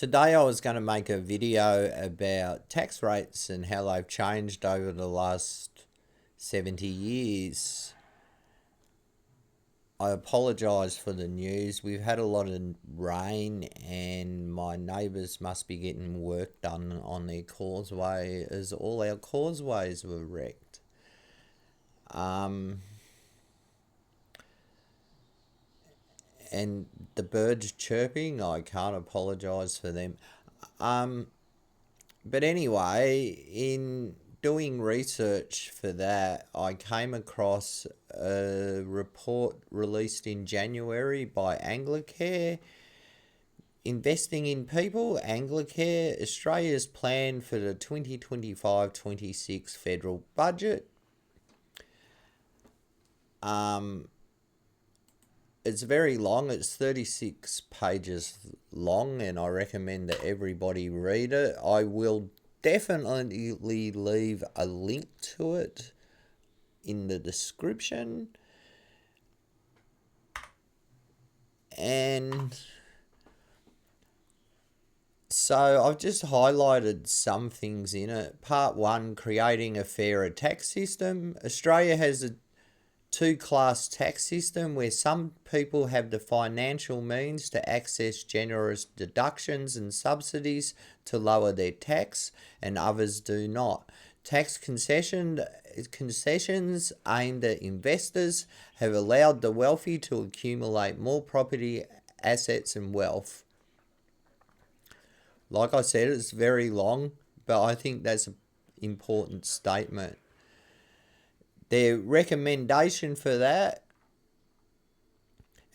Today I was going to make a video about tax rates and how they've changed over the last 70 years. I apologise for the news. We've had a lot of rain and my neighbours must be getting work done on their causeway as all our causeways were wrecked. And the birds chirping, I can't apologise for them. But anyway, in doing research for that, I came across a report released in January by Anglicare. Investing in People, Anglicare, Australia's plan for the 2025-26 federal budget. It's very long. It's 36 pages long, and I recommend that everybody read it. I will definitely leave a link to it in the description. And so I've just highlighted some things in it. Part 1, creating a fairer tax system. Australia has a two-class tax system where some people have the financial means to access generous deductions and subsidies to lower their tax, and others do not. Tax concessions aimed at investors have allowed the wealthy to accumulate more property, assets and wealth. Like I said, it's very long, but I think that's an important statement. Their recommendation for that: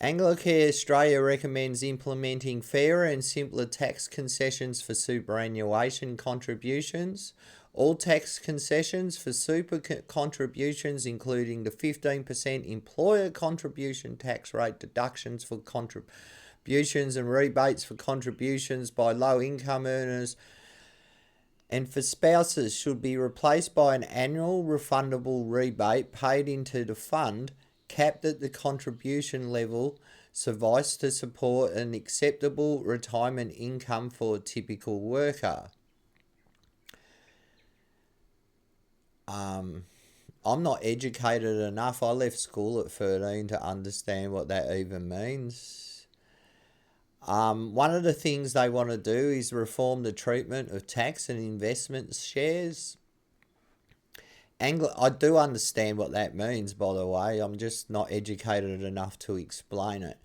Anglicare Australia recommends implementing fairer and simpler tax concessions for superannuation contributions. All tax concessions for super contributions, including the 15% employer contribution tax rate, deductions for contributions and rebates for contributions by low income earners, and for spouses, should be replaced by an annual refundable rebate paid into the fund, capped at the contribution level, suffice to support an acceptable retirement income for a typical worker. I'm not educated enough. I left school at 13 to understand what that even means. One of the things they want to do is reform the treatment of tax and investment shares. I do understand what that means, by the way. I'm just not educated enough to explain it.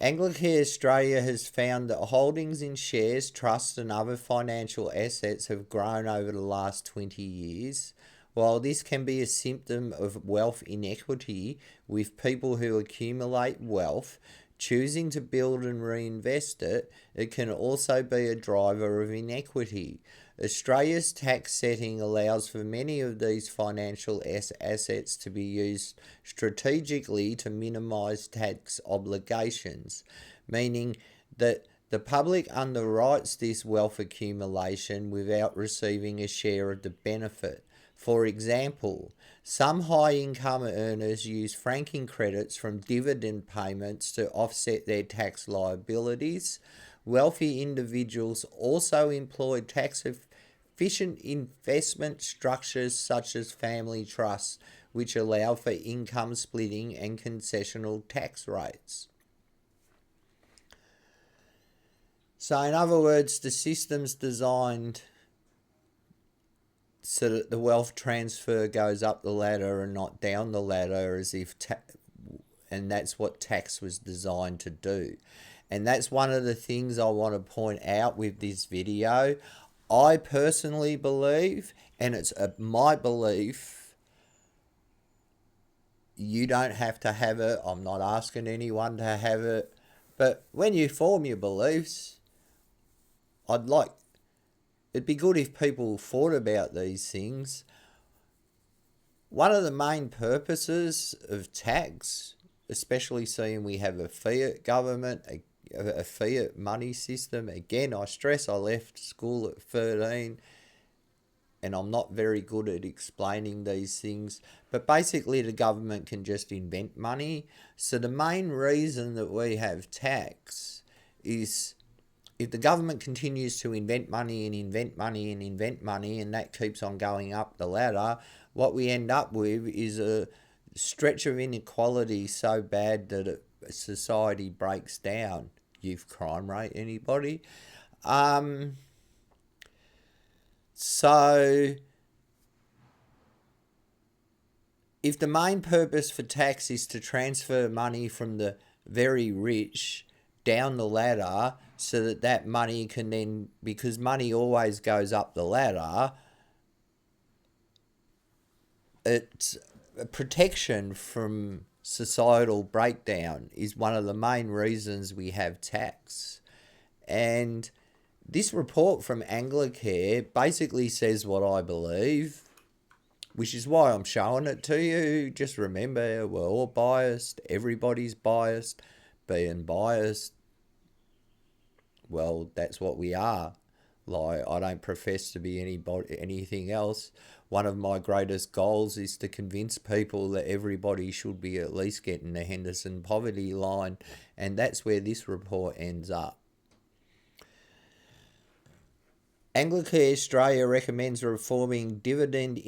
Anglicare Australia has found that holdings in shares, trusts and other financial assets have grown over the last 20 years. While this can be a symptom of wealth inequity, with people who accumulate wealth choosing to build and reinvest it, it can also be a driver of inequity. Australia's tax setting allows for many of these financial assets to be used strategically to minimise tax obligations, meaning that the public underwrites this wealth accumulation without receiving a share of the benefit. For example, some high-income earners use franking credits from dividend payments to offset their tax liabilities. Wealthy individuals also employ tax-efficient investment structures such as family trusts, which allow for income splitting and concessional tax rates. So in other words, the system's designed so that the wealth transfer goes up the ladder and not down the ladder, as if and that's what tax was designed to do. And that's one of the things I want to point out with this video. I personally believe, and it's my belief, you don't have to have it. I'm not asking anyone to have it. But when you form your beliefs, it'd be good if people thought about these things. One of the main purposes of tax, especially seeing we have a fiat government, a fiat money system. Again, I stress I left school at 13 and I'm not very good at explaining these things. But basically the government can just invent money. So the main reason that we have tax is if the government continues to invent money and invent money and invent money, and that keeps on going up the ladder, what we end up with is a stretch of inequality so bad that society breaks down. Youth crime rate, anybody? Um, so if the main purpose for tax is to transfer money from the very rich down the ladder so that that money can then, because money always goes up the ladder, it's a protection from societal breakdown is one of the main reasons we have tax. And this report from Anglicare basically says what I believe, which is why I'm showing it to you. Just remember, we're all biased. Everybody's biased. Being biased, well, that's what we are. Like, I don't profess to be anything else. One of my greatest goals is to convince people that everybody should be at least getting the Henderson poverty line, and that's where this report ends up. Anglicare Australia recommends reforming dividend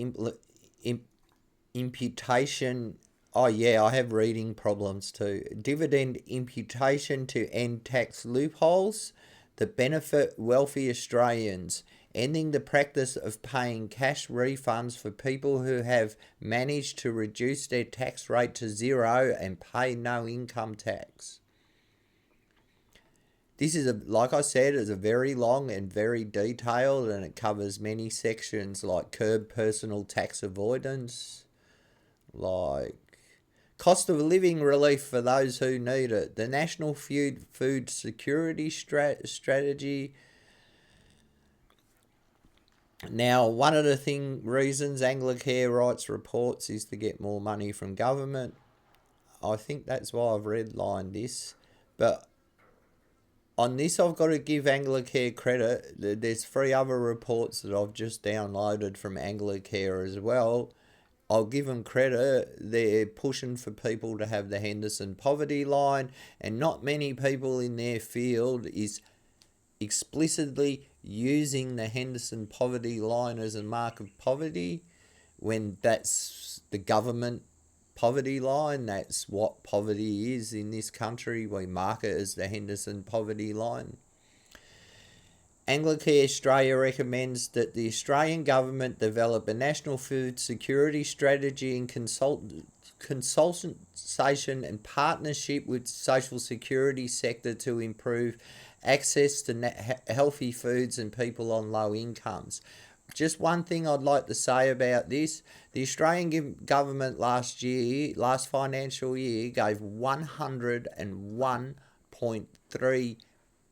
imputation. Oh yeah, I have reading problems too. Dividend imputation to end tax loopholes that benefit wealthy Australians, ending the practice of paying cash refunds for people who have managed to reduce their tax rate to zero and pay no income tax. This is, like I said, is a very long and very detailed, and it covers many sections like curb personal tax avoidance, like cost of living relief for those who need it, the National Food Security Strategy. Now, one of the reasons Anglicare writes reports is to get more money from government. I think that's why I've redlined this. But on this, I've got to give Anglicare credit. There's 3 other reports that I've just downloaded from Anglicare as well. I'll give them credit. They're pushing for people to have the Henderson poverty line, and not many people in their field is explicitly using the Henderson poverty line as a mark of poverty, when that's the government poverty line. That's what poverty is in this country. We mark it as the Henderson poverty line. Anglicare Australia recommends that the Australian government develop a national food security strategy in consultation and partnership with the social security sector to improve access to healthy foods and people on low incomes. Just one thing I'd like to say about this. The Australian government last financial year, gave $101.3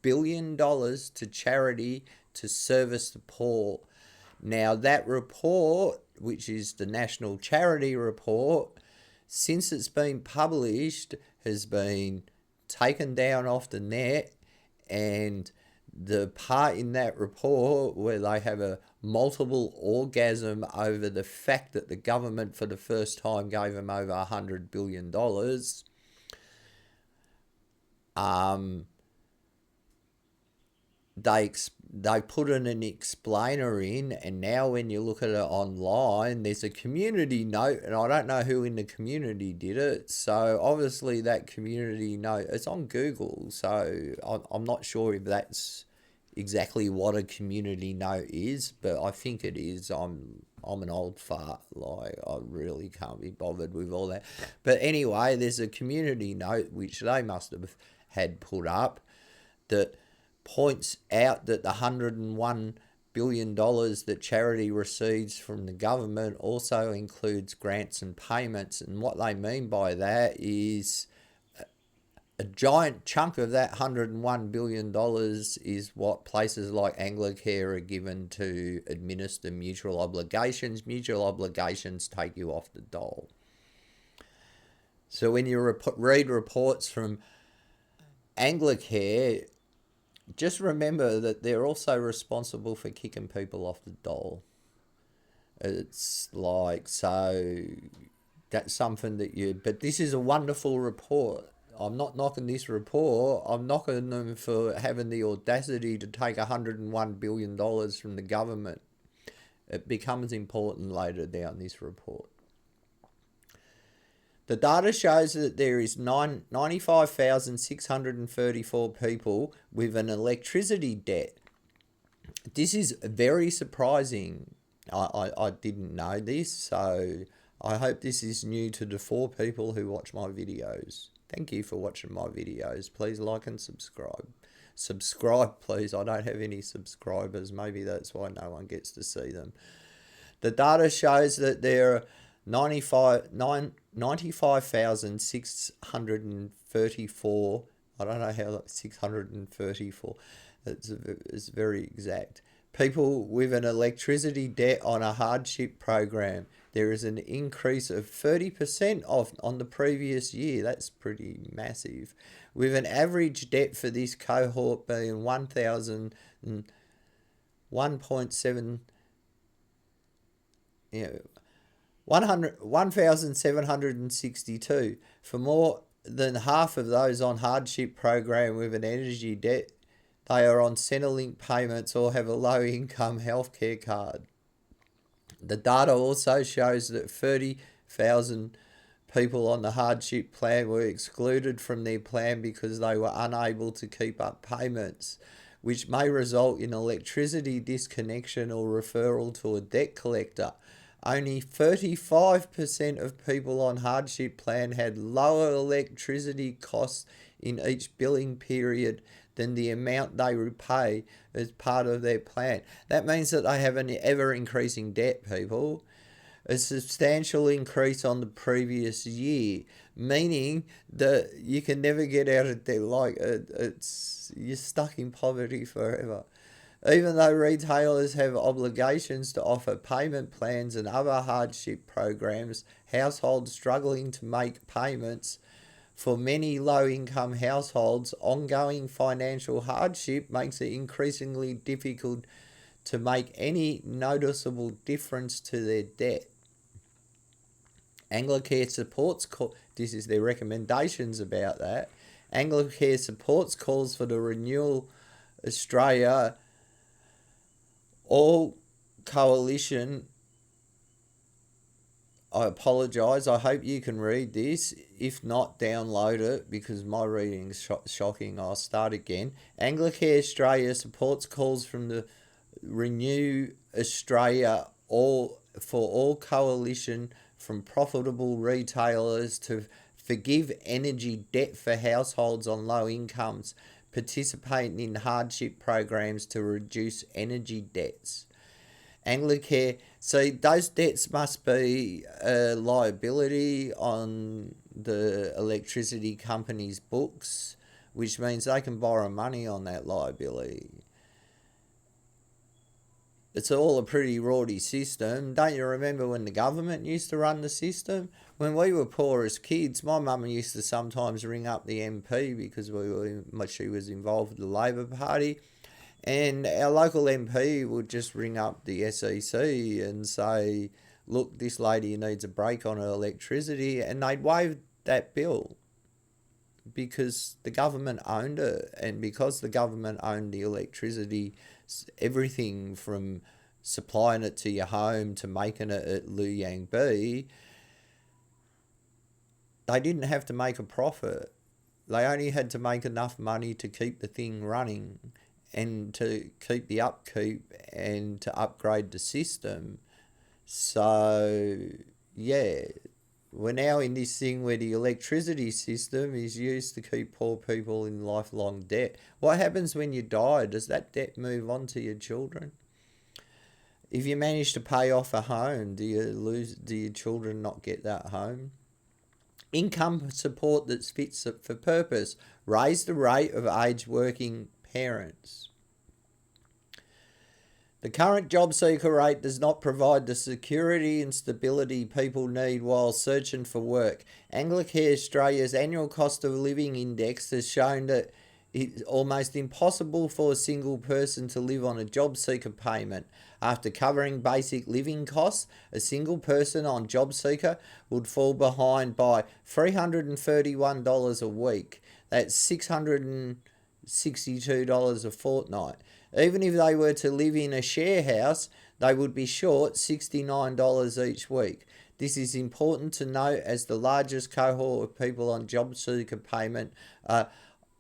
billion to charity to service the poor. Now, that report, which is the National Charity Report, since it's been published, has been taken down off the net, and the part in that report where they have a multiple orgasm over the fact that the government for the first time gave them over $100 billion, they put in an explainer in, and now when you look at it online, there's a community note, and I don't know who in the community did it, so obviously that community note, it's on Google, so I'm not sure if that's exactly what a community note is, but I think it is. I'm an old fart, like I really can't be bothered with all that. But anyway, there's a community note which they must have had put up that points out that the $101 billion that charity receives from the government also includes grants and payments. And what they mean by that is a giant chunk of that $101 billion is what places like Anglicare are given to administer mutual obligations. Mutual obligations take you off the dole. So when you read reports from Anglicare, just remember that they're also responsible for kicking people off the dole. It's like, so that's something that but this is a wonderful report. I'm not knocking this report. I'm knocking them for having the audacity to take $101 billion from the government. It becomes important later down this report. The data shows that there is 95,634 people with an electricity debt. This is very surprising. I didn't know this, so I hope this is new to the 4 people who watch my videos. Thank you for watching my videos. Please like and subscribe. Subscribe, please. I don't have any subscribers. Maybe that's why no one gets to see them. The data shows that there are 95,634. I don't know how 634. It's very exact. People with an electricity debt on a hardship program. There is an increase of 30% on the previous year. That's pretty massive. With an average debt for this cohort being 1,762. For more than half of those on hardship program with an energy debt, they are on Centrelink payments or have a low income healthcare card. The data also shows that 30,000 people on the hardship plan were excluded from their plan because they were unable to keep up payments, which may result in electricity disconnection or referral to a debt collector. Only 35% of people on hardship plan had lower electricity costs in each billing period than the amount they repay as part of their plan. That means that they have an ever-increasing debt, people. A substantial increase on the previous year, meaning that you can never get out of debt. You're stuck in poverty forever. Even though retailers have obligations to offer payment plans and other hardship programs, households struggling to make payments. For many low-income households, ongoing financial hardship makes it increasingly difficult to make any noticeable difference to their debt. Anglicare supports, this is their recommendations about that. Anglicare supports calls for the Renewal Australia All Coalition. I apologise. I hope you can read this. If not, download it because my reading is shocking. I'll start again. Anglicare Australia supports calls from the Renew Australia All Coalition from profitable retailers to forgive energy debt for households on low incomes, participating in hardship programs to reduce energy debts. Anglicare, so those debts must be a liability on the electricity company's books, which means they can borrow money on that liability. It's all a pretty rowdy system. Don't you remember when the government used to run the system? When we were poor as kids, my mum used to sometimes ring up the MP because she was involved with the Labor Party. And our local MP would just ring up the SEC and say, look, this lady needs a break on her electricity. And they'd waive that bill because the government owned it. And because the government owned the electricity, everything from supplying it to your home to making it at Lu Yang B, they didn't have to make a profit. They only had to make enough money to keep the thing running and to keep the upkeep and to upgrade the system. So, yeah, we're now in this thing where the electricity system is used to keep poor people in lifelong debt. What happens when you die? Does that debt move on to your children? If you manage to pay off a home, do your children not get that home? Income support that's fit for purpose. Raise the rate of aged working parents. The current job seeker rate does not provide the security and stability people need while searching for work. Anglicare Australia's annual cost of living index has shown that It's almost impossible for a single person to live on a job seeker payment. After covering basic living costs, a single person on job seeker would fall behind by $331 a week. That's $662 a fortnight. Even if they were to live in a share house, they would be short $69 each week. This is important to note as the largest cohort of people on job seeker payment are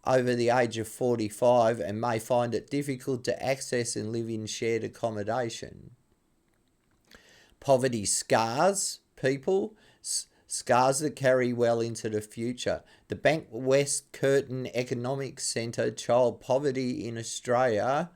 over the age of 45 and may find it difficult to access and live in shared accommodation. Poverty scars people, scars that carry well into the future. The Bank West Curtin Economics Centre Child Poverty in Australia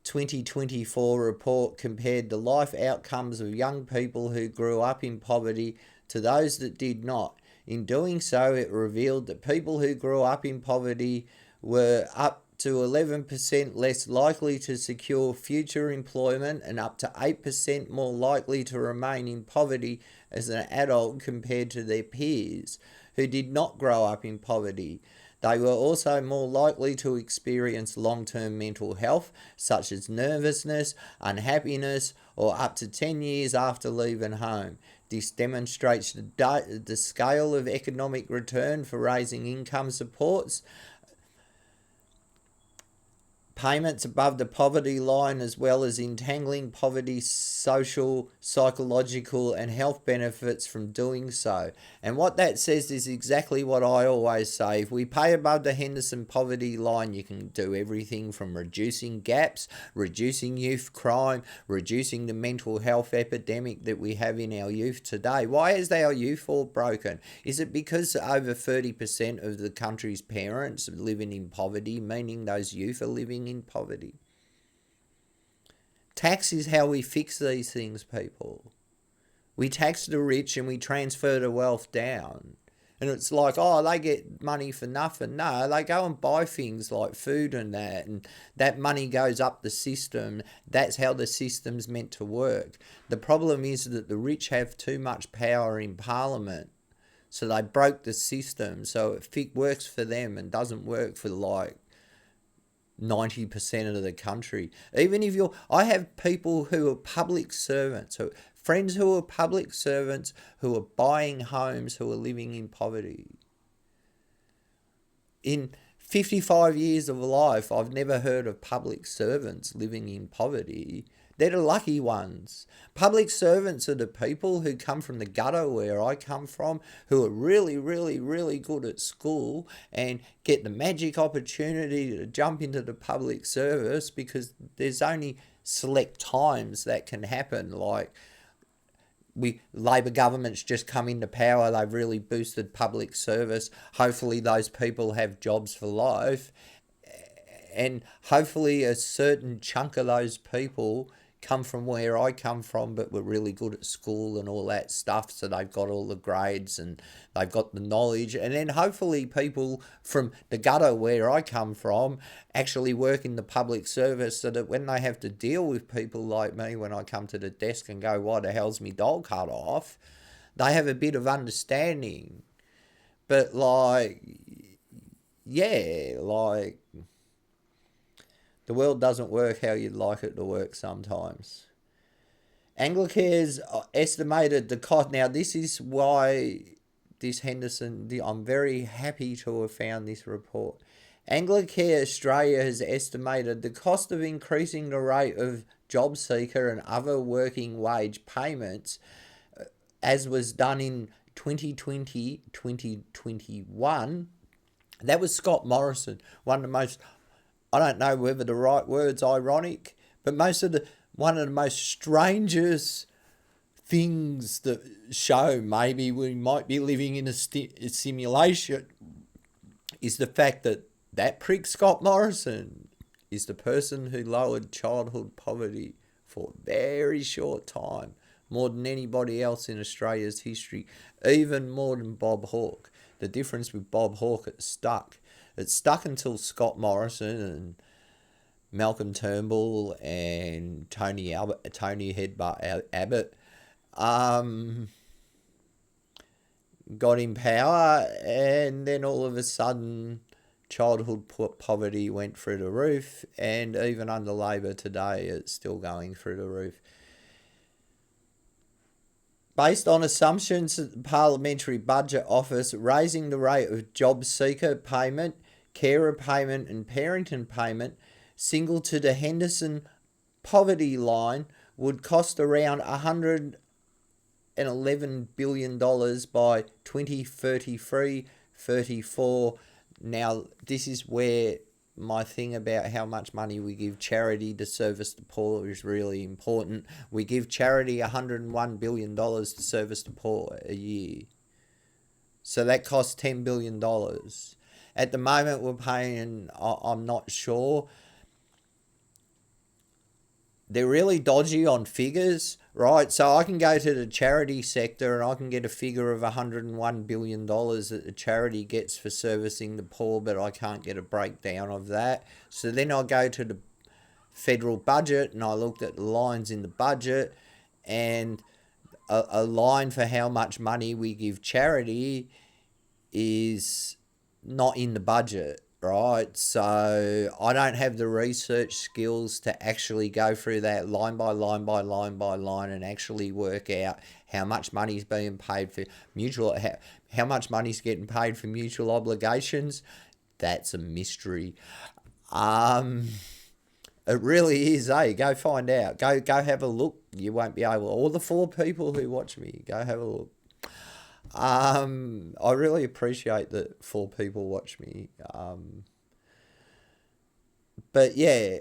2024 report compared the life outcomes of young people who grew up in poverty to those that did not. In doing so, it revealed that people who grew up in poverty were up to 11% less likely to secure future employment and up to 8% more likely to remain in poverty as an adult compared to their peers who did not grow up in poverty. They were also more likely to experience long-term mental health, such as nervousness, unhappiness, or up to 10 years after leaving home. This demonstrates the scale of economic return for raising income supports payments above the poverty line, as well as entangling poverty social, psychological, and health benefits from doing so. And what that says is exactly what I always say. If we pay above the Henderson poverty line, you can do everything from reducing gaps, reducing youth crime, reducing the mental health epidemic that we have in our youth today. Why is our youth all broken? Is it because over 30% of the country's parents are living in poverty, meaning those youth are living in poverty? Tax is how we fix these things, people. We tax the rich and we transfer the wealth down. And it's like, oh, they get money for nothing. No, they go and buy things like food and that money goes up the system. That's how the system's meant to work. The problem is that the rich have too much power in Parliament. So they broke the system so it works for them and doesn't work for 90% of the country. Even if I have people who are public servants, friends who are public servants who are buying homes who are living in poverty. In 55 years of life, I've never heard of public servants living in poverty. They're the lucky ones. Public servants are the people who come from the gutter where I come from, who are really, really, really good at school and get the magic opportunity to jump into the public service because there's only select times that can happen. Like Labor government's just come into power, they've really boosted public service. Hopefully those people have jobs for life. And hopefully a certain chunk of those people come from where I come from, but were really good at school and all that stuff. So they've got all the grades and they've got the knowledge. And then hopefully people from the gutter where I come from actually work in the public service so that when they have to deal with people like me, when I come to the desk and go, why the hell's me dole cut off? They have a bit of understanding. But the world doesn't work how you'd like it to work sometimes. Anglicare's estimated the cost. Now, this is why I'm very happy to have found this report. Anglicare Australia has estimated the cost of increasing the rate of job seeker and other working wage payments, as was done in 2020, 2021. That was Scott Morrison, one of the most, I don't know whether the right word's ironic, but one of the most strangest things that show maybe we might be living in a simulation is the fact that prick Scott Morrison is the person who lowered childhood poverty for a very short time, more than anybody else in Australia's history, even more than Bob Hawke. The difference with Bob Hawke, it stuck. It stuck until Scott Morrison and Malcolm Turnbull and Tony Headbutt Abbott got in power, and then all of a sudden childhood poverty went through the roof, and even under Labor today, it's still going through the roof. Based on assumptions that the Parliamentary Budget Office raising the rate of job seeker payment, carer payment, and parenting payment single to the Henderson poverty line would cost around $111 billion by 2033-34. Now, this is where my thing about how much money we give charity to service the poor is really important. We give charity $101 billion to service the poor a year. So that costs $10 billion. At the moment, we're paying, I'm not sure. They're really dodgy on figures, right? So I can go to the charity sector and I can get a figure of $101 billion that the charity gets for servicing the poor, but I can't get a breakdown of that. So then I go to the federal budget and I looked at the lines in the budget, and a line for how much money we give charity is not in the budget. Right, so I don't have the research skills to actually go through that line by line by line by line and actually work out how much money is being paid for mutual, how much money is getting paid for mutual obligations. That's a mystery. It really is, eh? Go find out. Go have a look. You won't be able. All the 4 people who watch me, go have a look. I really appreciate that 4 people watch me. But yeah,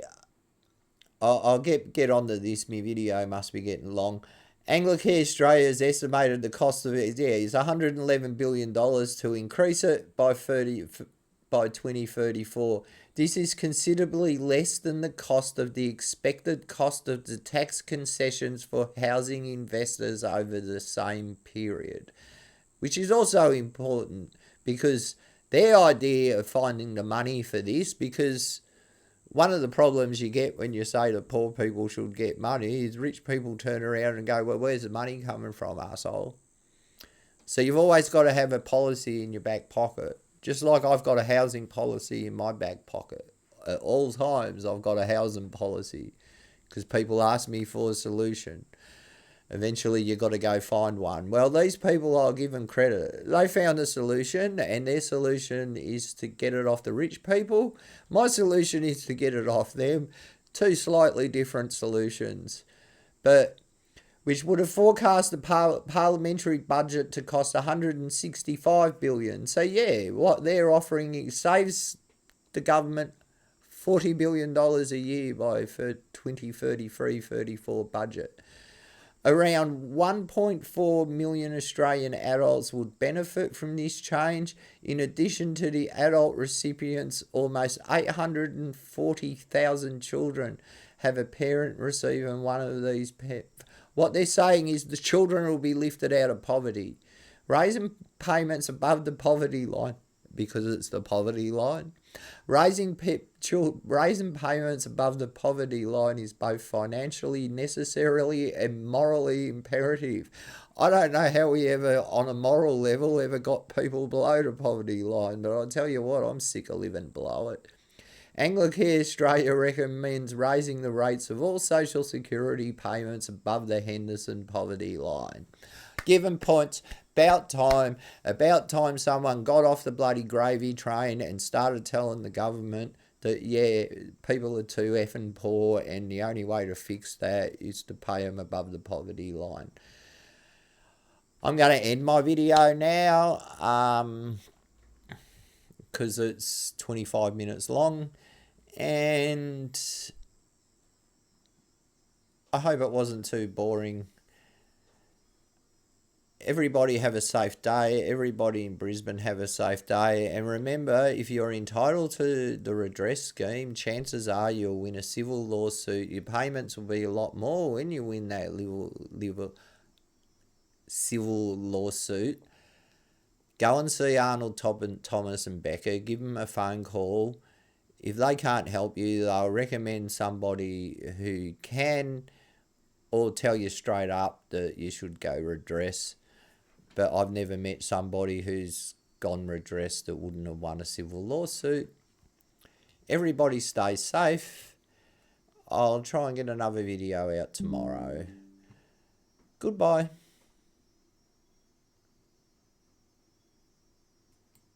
I'll get onto this. My video must be getting long. Anglicare Australia has estimated the cost of it is $111 billion to increase it by 2034. This is considerably less than the cost of the expected cost of the tax concessions for housing investors over the same period, which is also important because their idea of finding the money for this, because one of the problems you get when you say that poor people should get money is rich people turn around and go, well, where's the money coming from, arsehole? So you've always got to have a policy in your back pocket. Just like I've got a housing policy in my back pocket. At all times I've got a housing policy because people ask me for a solution. Eventually you got to go find one. Well, these people, I'll give them credit. They found a solution, and their solution is to get it off the rich people. My solution is to get it off them. 2 slightly different solutions, but which would have forecast the parliamentary budget to cost $165 billion. So yeah, what they're offering saves the government $40 billion a year for 2033-34 budget. Around 1.4 million Australian adults would benefit from this change. In addition to the adult recipients, almost 840,000 children have a parent receiving one of these. What they're saying is the children will be lifted out of poverty. Raising payments above the poverty line, because it's the poverty line. Raising payments above the poverty line is both financially necessarily and morally imperative. I don't know how we ever, on a moral level, ever got people below the poverty line, but I'll tell you what, I'm sick of living below it. Anglicare Australia recommends raising the rates of all social security payments above the Henderson poverty line. Given points, about time someone got off the bloody gravy train and started telling the government that, yeah, people are too effing poor and the only way to fix that is to pay them above the poverty line. I'm going to end my video now because it's 25 minutes long, and I hope it wasn't too boring. Everybody have a safe day. Everybody in Brisbane have a safe day. And remember, if you're entitled to the redress scheme, chances are you'll win a civil lawsuit. Your payments will be a lot more when you win that civil lawsuit. Go and see Arnold, Thomas and Becker. Give them a phone call. If they can't help you, they'll recommend somebody who can, or tell you straight up that you should go redress. But I've never met somebody who's gone redressed that wouldn't have won a civil lawsuit. Everybody stay safe. I'll try and get another video out tomorrow. Goodbye.